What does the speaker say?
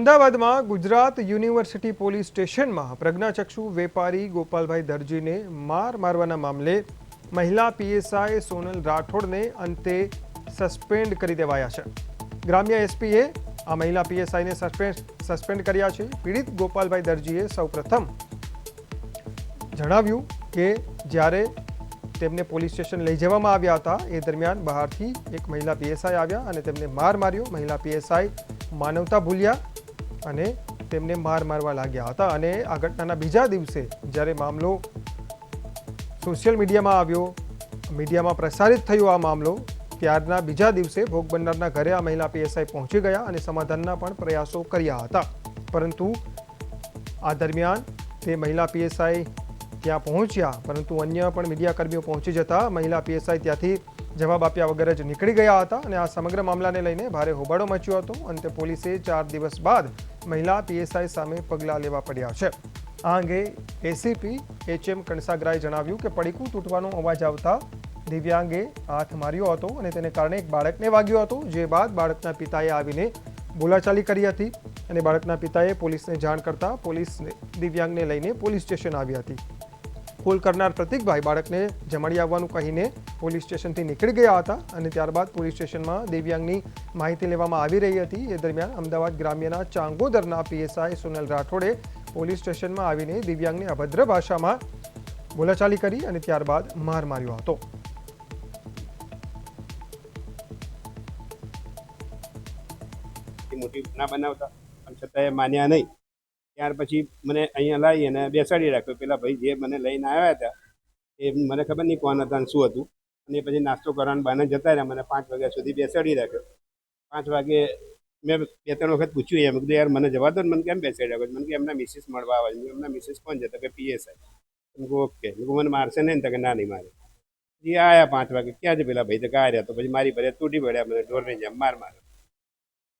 અમદાવાદમાં Gujarat university police સ્ટેશનમાં પ્રજ્ઞાચક્ષુ વેપારી ગોપાલભાઈ દરજીને મારવાના મામલે મહિલા પીએસઆઈ સોનલ રાઠોડને અંતે સસ્પેન્ડ કરી દેવાયા છે. ગ્રામ્ય એસપીએ આ મહિલા પીએસઆઈને સસ્પેન્ડ કર્યા છે. પીડિત ગોપાલભાઈ દરજીએ સૌપ્રથમ જણાવ્યું કે જ્યારે તેમને પોલીસ સ્ટેશન લઈ જવામાં આવ્યા હતા એ દરમિયાન બહારથી એક મહિલા પીએસઆઈ આવ્યા અને તેમને માર્યો. મહિલા પીએસઆઈ માનવતા ભૂલ્યા અને તેમને મારવા લાગ્યા હતા. અને આ ઘટનાના બીજા દિવસે જ્યારે મામલો સોશિયલ મીડિયામાં આવ્યો, મીડિયામાં પ્રસારિત થયો આ મામલો, ત્યારના બીજા દિવસે ભોગ બનનારના ઘરે આ મહિલા પીએસઆઈ પહોંચી ગયા અને સમાધાનના પણ પ્રયાસો કર્યા હતા. પરંતુ આ દરમિયાન તે મહિલા પીએસઆઈ ત્યાં પહોંચ્યા, પરંતુ અન્ય પણ મીડિયાકર્મીઓ પહોંચી જતા મહિલા પીએસઆઈ ત્યાંથી જવાબ આપ્યા વગર જ નીકળી ગયા હતા. અને આ સમગ્ર મામલાને લઈને ભારે હોબાળો મચ્યો હતો. અંતે પોલીસે 4 દિવસ બાદ મહિલા પીએસઆઈ સામે પગલાં લેવા પડ્યા છે. આ અંગે એસીપી HM કણસાગરાએ જણાવ્યું કે પડીકું તૂટવાનો અવાજ આવતા દિવ્યાંગે હાથ માર્યો હતો અને તેને કારણે એક બાળકને વાગ્યો હતો. જે બાદ બાળકના પિતાએ આવીને બોલાચાલી કરી હતી અને બાળકના પિતાએ પોલીસને જાણ કરતા પોલીસ દિવ્યાંગને લઈને પોલીસ સ્ટેશન આવી હતી. કોલ કરનાર પ્રતિકભાઈ બાળકને જમાડી આવવાનું કહીને પોલીસ સ્ટેશનથી નીકળી ગયા હતા અને ત્યારબાદ પોલીસ સ્ટેશનમાં દિવ્યાંગની માહિતી લેવામાં આવી રહી હતી. એ દરમિયાન અમદાવાદ ગ્રામ્યના ચાંગોદરના પીએસઆઈ સોનલ રાઠોડે પોલીસ સ્ટેશનમાં આવીને દિવ્યાંગને અભદ્ર ભાષામાં બોલાચાલી કરી અને ત્યારબાદ માર્યો હતો. મોટી ના બનાવતા પણ છતાંય માન્યા નહીં. ત્યાર પછી મને અહીંયા લાવી અને બેસાડી રાખ્યો. પેલા ભાઈ જે મને લઈને આવ્યા હતા એ મને ખબર નહીં કોણ હતા શું હતું. અને પછી નાસ્તો કરવાનું બહાને જતા રહ્યા. મને 5 વાગ્યા સુધી બેસાડી રાખ્યો. 5 વાગે મેં 2-3 વખત પૂછ્યું એમ કીધું યાર મને જવા દો ને, મને કેમ બેસાડી રાખ્યો? મને કે એમના મિસિસ મળવા આવે છે. એમના મિસિસ કોણ છે? તો કે પીએસઆઈ. ઓકે, મને મારશે નહીં ને? તો કે ના નહીં મારે. પછી આવ્યા 5 વાગે. ક્યાં છે પેલા ભાઈ? તો કે આ રહ્યા. તો પછી મારી ભરે તૂટી પડ્યા, મને ઢોરની જેમ માર્યો.